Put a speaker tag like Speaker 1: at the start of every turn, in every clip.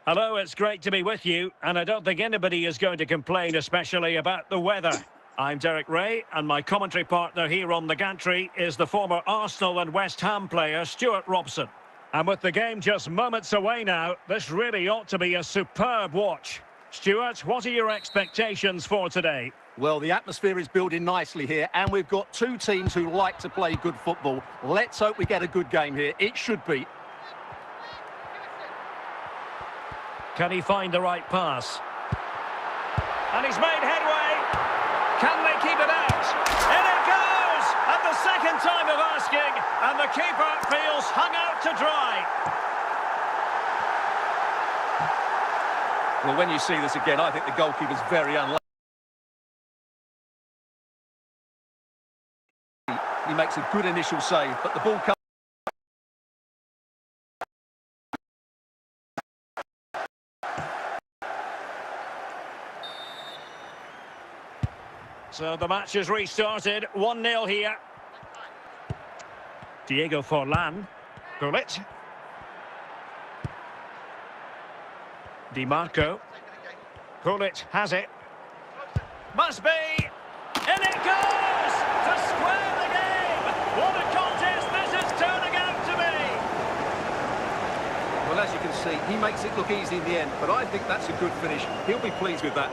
Speaker 1: Hello, it's great to be with you, and I don't think anybody is going to complain, especially about the weather. I'm Derek Ray, and my commentary partner here on the gantry is the former Arsenal and West Ham player, Stuart Robson. And with the game just moments away now, this really ought to be a superb watch. Stuart, what are your expectations for today?
Speaker 2: Well, the atmosphere is building nicely here, and we've got two teams who like to play good football. Let's hope we get a good game here. It should be.
Speaker 1: Can he find the right pass? And he's made headway. Can they keep it out? In it goes! At the second time of asking, and the keeper feels hung out to dry.
Speaker 2: Well, when you see this again, I think the goalkeeper's very unlucky. He makes a good initial save, but the ball comes.
Speaker 1: So the match has restarted, 1-0 here. Diego Forlan. Gullit. Di Marco. Gullit has it. Must be. In it goes! To square the game! What a contest this is turning out to be!
Speaker 2: Well, as you can see, he makes it look easy in the end, but I think that's a good finish. He'll be pleased with that.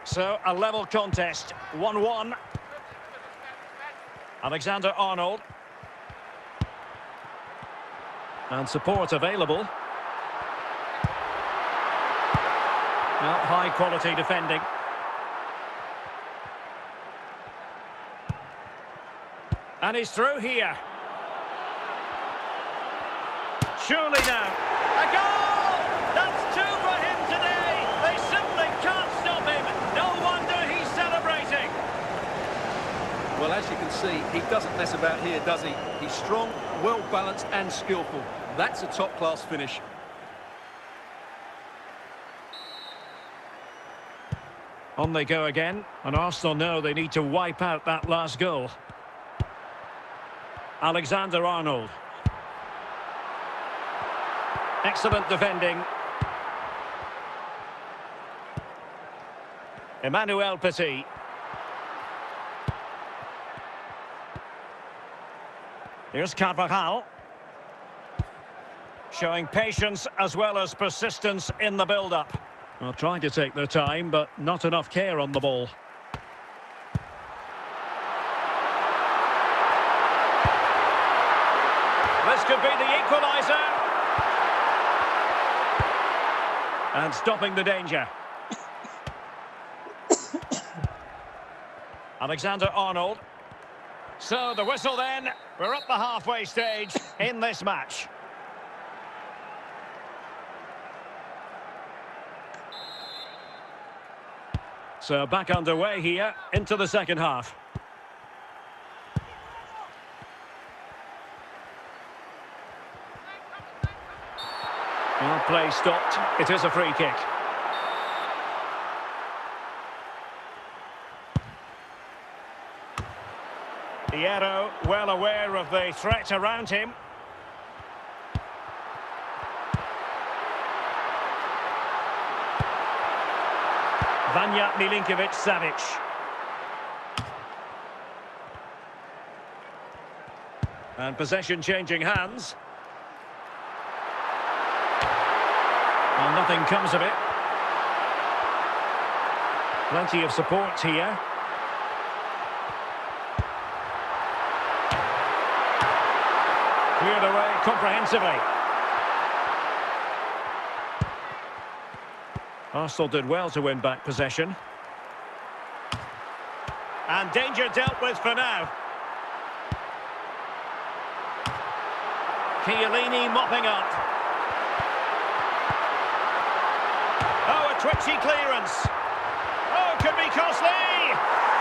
Speaker 1: So, a level contest, 1-1. Alexander-Arnold. And support available. Well, high-quality defending. And he's through here. Surely now. A goal! That's two for him today. They simply can't stop him. No wonder he's celebrating.
Speaker 2: Well, as you can see, he doesn't mess about here, does he? He's strong, well-balanced and skillful. That's a top-class finish.
Speaker 1: On they go again, and Arsenal know they need to wipe out that last goal. Alexander-Arnold. Excellent defending. Emmanuel Petit. Here's Carvajal. Showing patience as well as persistence in the build-up. Well, trying to take their time, but not enough care on the ball. This could be the equaliser. And stopping the danger. Alexander-Arnold. So the whistle then. We're up the halfway stage in this match. So back underway here into the second half. Well, play stopped. It is a free kick. Hierro, well aware of the threat around him. Vanja Milinkovic-Savic. And possession changing hands. Well, nothing comes of it. Plenty of support here. Cleared away comprehensively. Arsenal did well to win back possession. And danger dealt with for now. Chiellini mopping up. Oh, a twitchy clearance. Oh, could be costly.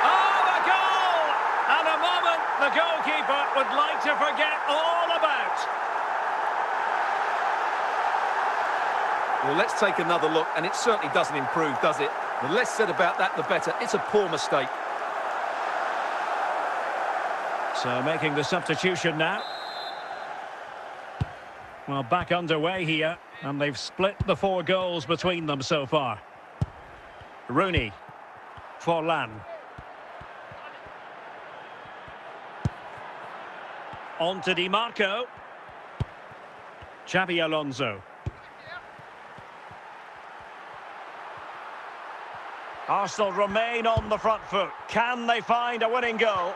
Speaker 1: Oh, a goal! And a moment the goalkeeper would like to forget all about.
Speaker 2: Well, let's take another look, and it certainly doesn't improve, does it? The less said about that, the better. It's a poor mistake.
Speaker 1: So making the substitution now. Well, back underway here, and they've split the 4 goals between them so far. Rooney. Forlan. On to Di Marco. Xabi Alonso. Arsenal remain on the front foot. Can they find a winning goal?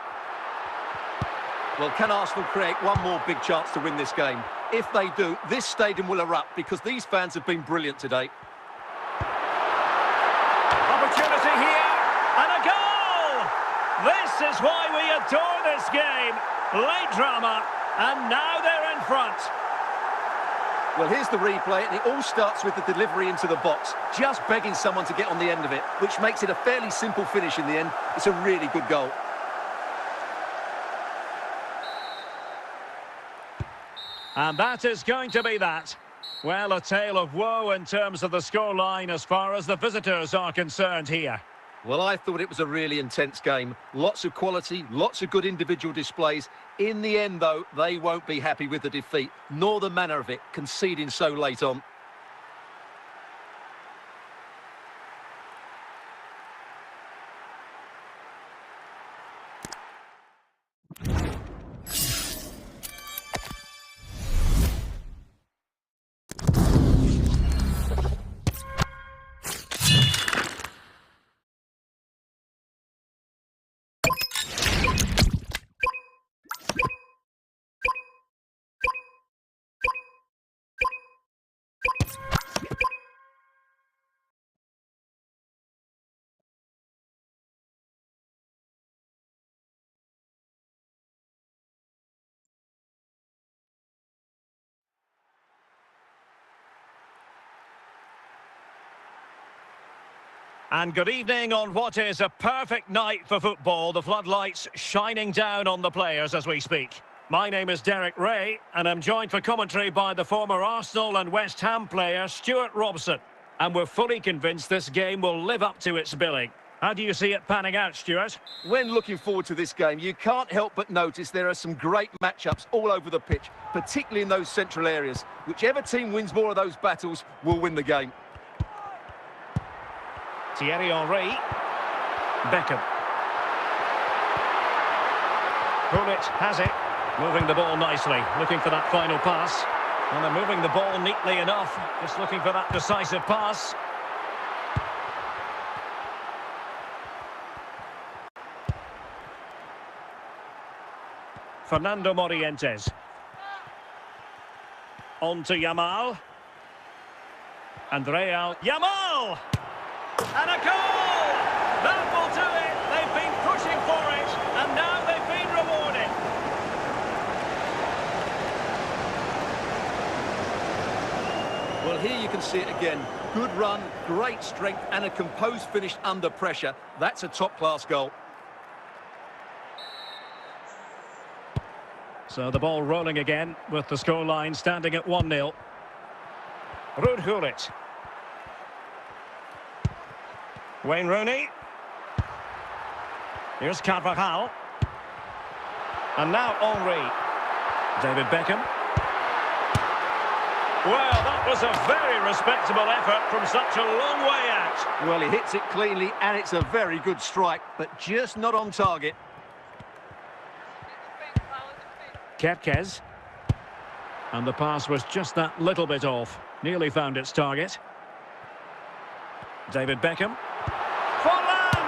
Speaker 2: Well, can Arsenal create one more big chance to win this game? If they do, this stadium will erupt because these fans have been brilliant today.
Speaker 1: Opportunity here, and a goal! This is why we adore this game. Late drama, and now they're in front.
Speaker 2: Well, here's the replay, and it all starts with the delivery into the box, just begging someone to get on the end of it, which makes it a fairly simple finish in the end. It's a really good goal.
Speaker 1: And that is going to be that. Well, a tale of woe in terms of the scoreline as far as the visitors are concerned here.
Speaker 2: Well, I thought it was a really intense game. Lots of quality, lots of good individual displays. In the end, though, they won't be happy with the defeat, nor the manner of it, conceding so late on.
Speaker 1: And good evening on what is a perfect night for football. The floodlights shining down on the players as we speak. My name is Derek Ray, and I'm joined for commentary by the former Arsenal and West Ham player, Stuart Robson. And we're fully convinced this game will live up to its billing. How do you see it panning out, Stuart?
Speaker 2: When looking forward to this game, you can't help but notice there are some great matchups all over the pitch, particularly in those central areas. Whichever team wins more of those battles will win the game.
Speaker 1: Thierry Henry. Beckham. Gullit has it. Moving the ball nicely. Looking for that final pass. And they're moving the ball neatly enough. Just looking for that decisive pass. Fernando Morientes. On to Yamal. Andrea Yamal! And a goal! That will do it! They've been pushing for it, and now they've been rewarded.
Speaker 2: Well, here you can see it again. Good run, great strength, and a composed finish under pressure. That's a top-class goal.
Speaker 1: So the ball rolling again, with the scoreline standing at 1-0. Ruud Gullit. Wayne Rooney. Here's Carvajal. And now Henry. David Beckham. Well, that was a very respectable effort from such a long way out.
Speaker 2: Well, he hits it cleanly, and it's a very good strike, but just not on target.
Speaker 1: Kerkez. And the pass was just that little bit off. Nearly found its target. David Beckham. Forlan!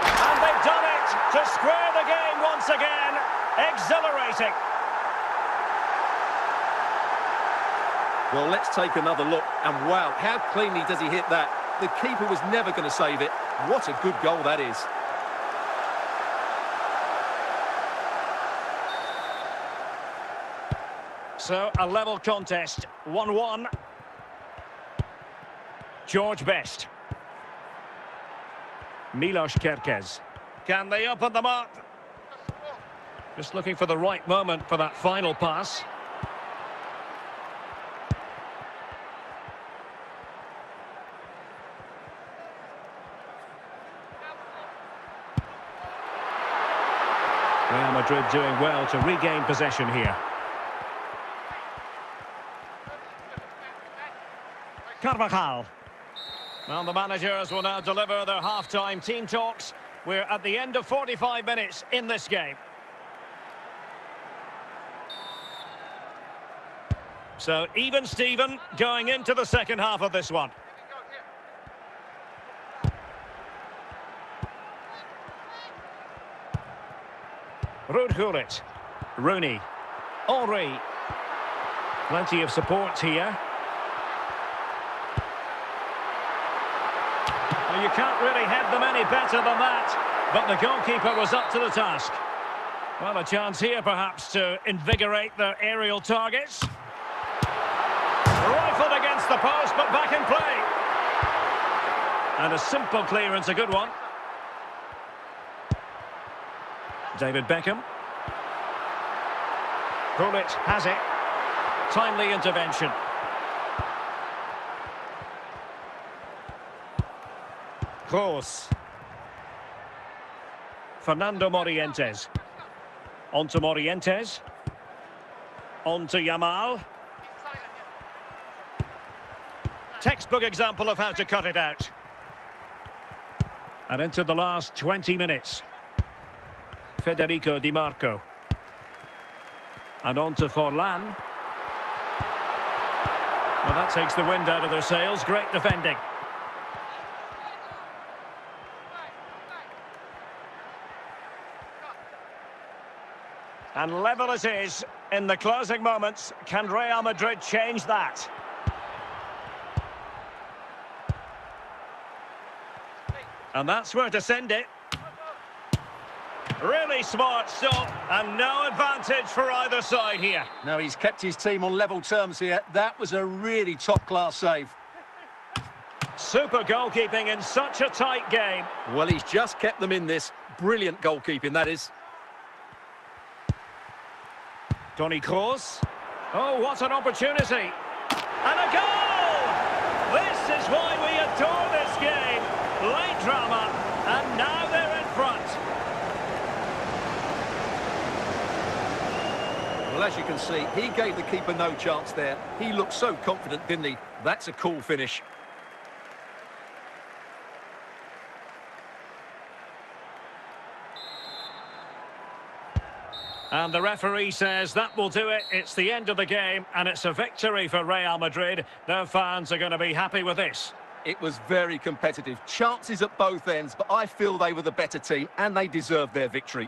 Speaker 1: And they've done it to square the game once again. Exhilarating.
Speaker 2: Well, let's take another look. And wow, how cleanly does he hit that? The keeper was never going to save it. What a good goal that is.
Speaker 1: So, a level contest, 1-1. George Best. Milos Kerkez. Can they open them up? Just looking for the right moment for that final pass. Real Madrid doing well to regain possession here. Carvajal. Well, the managers will now deliver their half-time team talks. We're at the end of 45 minutes in this game. So, even Steven going into the second half of this one. Ruud Gullit. Rooney. Henry. Plenty of support here. Well, you can't really head them any better than that, but the goalkeeper was up to the task. Well, a chance here perhaps to invigorate their aerial targets. Rifled against the post, but back in play. And a simple clearance, a good one. David Beckham. Gullit has it. Timely intervention. Kroos. Fernando Morientes. On to Morientes. On to Yamal. Textbook example of how to cut it out. And into the last 20 minutes. Federico Di Marco. And on to Forlan. Well, that takes the wind out of their sails. Great defending. And level it is in the closing moments. Can Real Madrid change that? And that's where to send it. Really smart stop, and no advantage for either side here.
Speaker 2: No, he's kept his team on level terms here. That was a really top-class save.
Speaker 1: Super goalkeeping in such a tight game.
Speaker 2: Well, he's just kept them in this. Brilliant goalkeeping, that is.
Speaker 1: Toni Kroos. Oh, what an opportunity. And a goal! This is why we adore this game. Late drama, and now they're in front.
Speaker 2: Well, as you can see, he gave the keeper no chance there. He looked so confident, didn't he? That's a cool finish.
Speaker 1: And the referee says that will do it. It's the end of the game, and it's a victory for Real Madrid. Their fans are going to be happy with this.
Speaker 2: It was very competitive. Chances at both ends, but I feel they were the better team, and they deserved their victory.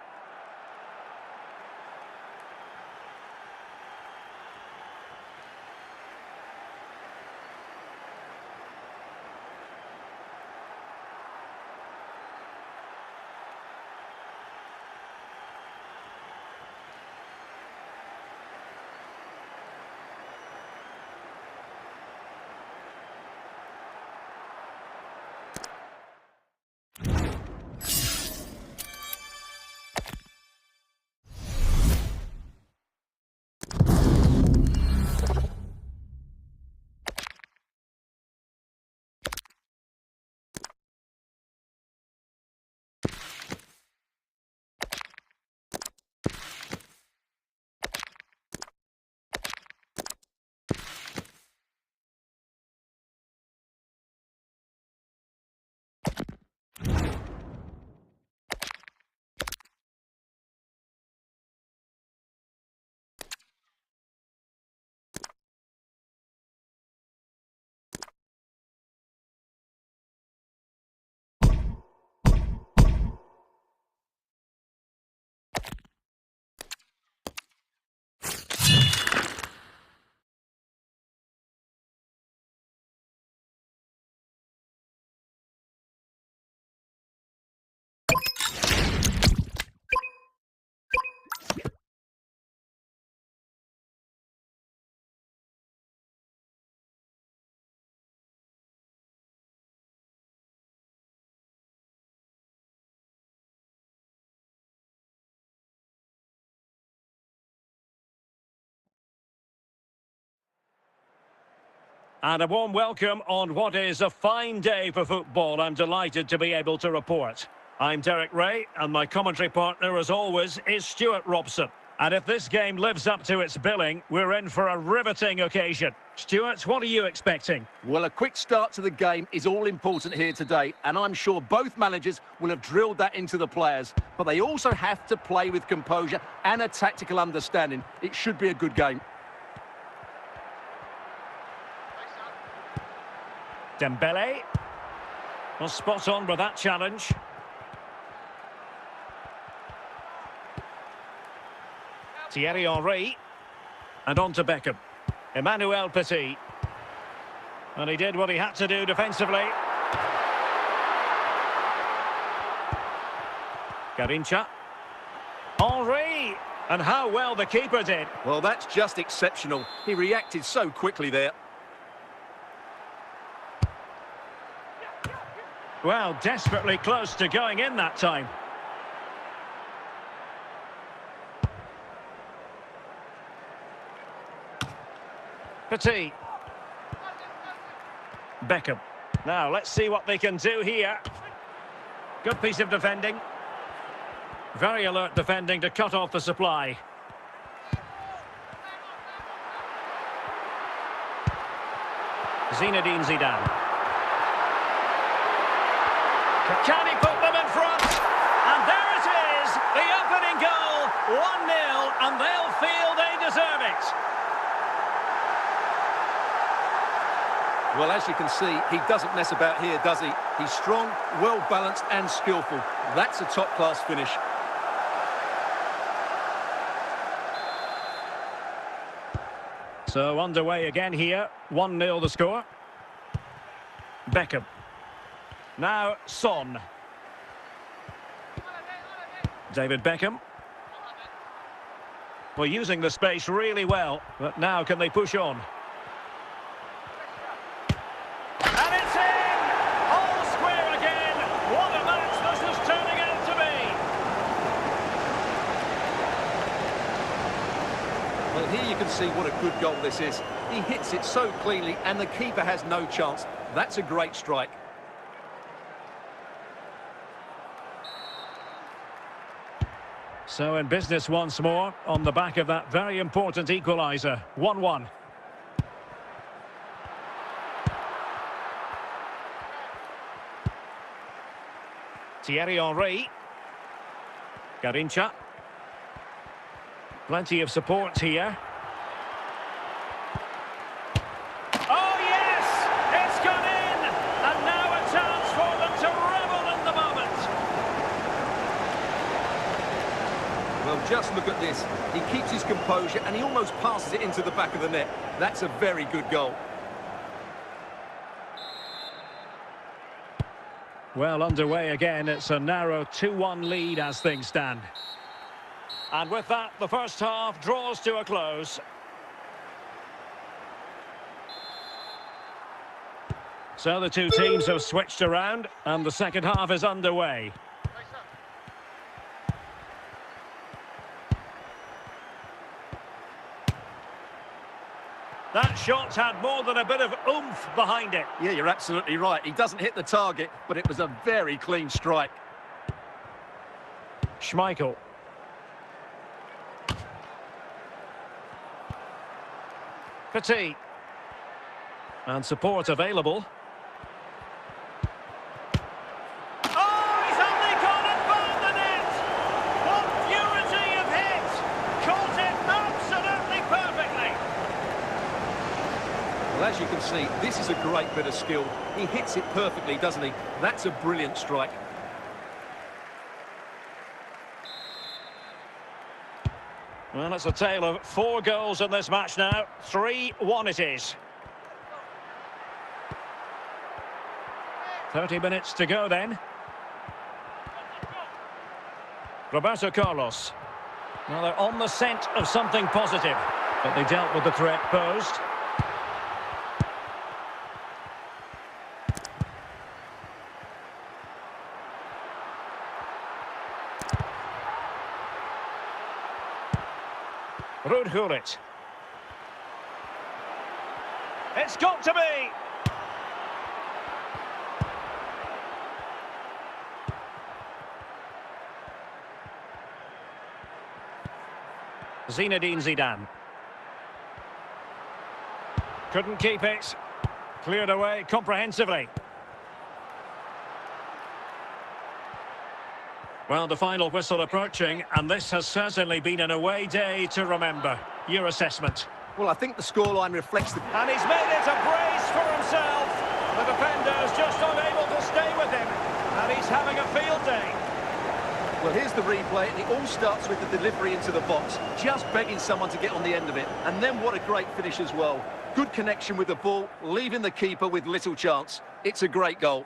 Speaker 1: And a warm welcome on what is a fine day for football. I'm delighted to be able to report. I'm Derek Ray, and my commentary partner, as always, is Stuart Robson. And if this game lives up to its billing, we're in for a riveting occasion. Stuart, what are you expecting?
Speaker 2: Well, a quick start to the game is all important here today, and I'm sure both managers will have drilled that into the players. But they also have to play with composure and a tactical understanding. It should be a good game.
Speaker 1: Dembele. Well, spot on with that challenge. Thierry Henry. And on to Beckham. Emmanuel Petit. And he did what he had to do defensively. Garincha. Henry. And how well the keeper did.
Speaker 2: Well, that's just exceptional. He reacted so quickly there.
Speaker 1: Well, desperately close to going in that time. Petit. Beckham. Now, let's see what they can do here. Good piece of defending. Very alert defending to cut off the supply. Zinedine Zidane. Can he put them in front? And there it is, the opening goal, 1-0, and they'll feel they deserve it.
Speaker 2: Well, as you can see, he doesn't mess about here, does he? He's strong, well-balanced and skillful. That's a top-class finish.
Speaker 1: So underway again here, 1-0 the score. Beckham. Now Son. David Beckham. Well, using the space really well, but now can they push on? And it's in! All square again! What a match this is turning out to be!
Speaker 2: Well, here you can see what a good goal this is. He hits it so cleanly and the keeper has no chance. That's a great strike.
Speaker 1: So in business once more, on the back of that very important equaliser. 1-1. Thierry Henry. Garincha. Plenty of support here. Oh yes! It's gone in! And now a chance for them to revel in the moment.
Speaker 2: Well, just look at this. He keeps his composure and he almost passes it into the back of the net. That's a very good goal.
Speaker 1: Well, underway again. It's a narrow 2-1 lead as things stand. And with that, the first half draws to a close. So the two teams have switched around, and the second half is underway. That shot had more than a bit of oomph behind it.
Speaker 2: Yeah, you're absolutely right. He doesn't hit the target, but it was a very clean strike.
Speaker 1: Schmeichel. Petit. And support available. Oh, he's only gone and found the net! What purity of hit! Caught it absolutely perfectly!
Speaker 2: Well, as you can see, this is a great bit of skill. He hits it perfectly, doesn't he? That's a brilliant strike.
Speaker 1: Well, it's a tale of 4 goals in this match now. 3-1 it is. 30 minutes to go then. Roberto Carlos. Well, they're on the scent of something positive, but they dealt with the threat posed. Ruud Gullit. It's got to be! Zinedine Zidane. Couldn't keep it. Cleared away comprehensively. Well, the final whistle approaching, and this has certainly been an away day to remember. Your assessment?
Speaker 2: Well, I think the scoreline reflects the...
Speaker 1: And he's made it a brace for himself. The defender's just unable to stay with him, and he's having a field day.
Speaker 2: Well, here's the replay, and it all starts with the delivery into the box, just begging someone to get on the end of it. And then what a great finish as well. Good connection with the ball, leaving the keeper with little chance. It's a great goal.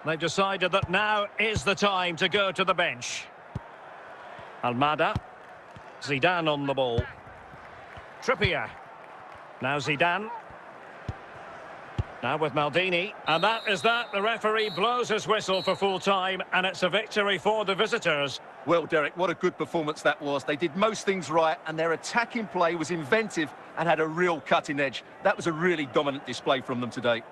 Speaker 1: They've decided that now is the time to go to the bench. Almada. Zidane on the ball. Trippier. Now Zidane. Now with Maldini. And that is that. The referee blows his whistle for full time, and it's a victory for the visitors.
Speaker 2: Well, Derek, what a good performance that was. They did most things right, and their attacking play was inventive and had a real cutting edge. That was a really dominant display from them today.